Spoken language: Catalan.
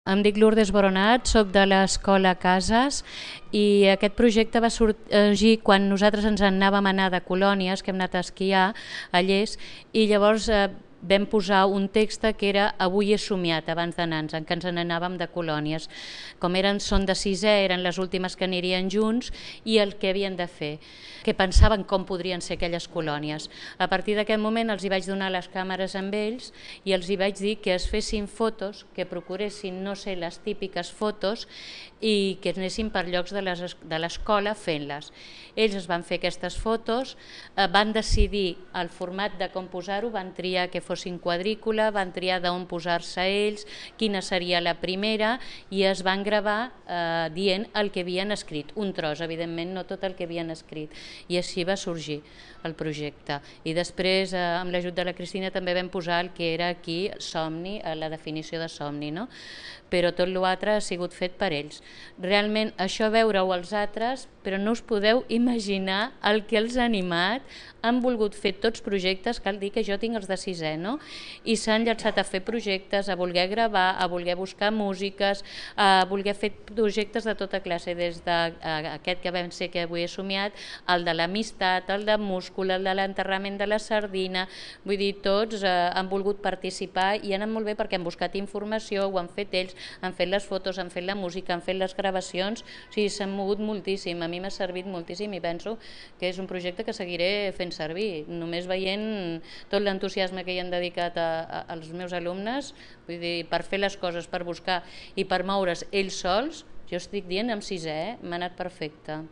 Em dic Lourdes Boronat, soc de l'Escola Cases i aquest projecte va sorgir quan nosaltres ens anàvem a anar de colònies, que hem anat a esquiar a Lles, i llavors vam posar un text que era "Avui he somiat", abans d'anar-nos, en què ens n'anàvem de colònies. Com són de sisè, eren les últimes que anirien junts i el que havien de fer, que pensaven com podrien ser aquelles colònies. A partir d'aquest moment els hi vaig donar les càmeres amb ells i els hi vaig dir que es fessin fotos, que procuressin no ser les típiques fotos i que anessin per llocs de l'escola fent-les. Ells es van fer aquestes fotos, van decidir el format de com posar-ho, van triar que fossin quadrícula, van triar d'on posar-se ells, quina seria la primera, i es van gravar dient el que havien escrit, un tros, evidentment no tot el que havien escrit, i així va sorgir el projecte. I després, amb l'ajut de la Cristina, també vam posar el que era aquí somni, la definició de somni, no? Però tot l'altre ha sigut fet per ells. Realment, això veure-ho als altres, però no us podeu imaginar el que els ha animat. Han volgut fer tots projectes, cal dir que jo tinc els de sisè, no? I s'han llançat a fer projectes, a voler gravar, a voler buscar músiques, a voler fer projectes de tota classe, des d'aquest que vam ser que avui he somiat, el de l'amistat, el de múscul, el de l'enterrament de la sardina, vull dir, tots han volgut participar i han anat molt bé perquè han buscat informació, ho han fet ells, han fet les fotos, han fet la música, han fet les gravacions, o sigui, s'han mogut moltíssim, a mi m'ha servit moltíssim i penso que és un projecte que seguiré fent servir, només veient tot l'entusiasme que hi han dedicat als meus alumnes, vull dir, per fer les coses, per buscar i per moure's ells sols, jo estic dient amb sisè, m'ha anat perfecte.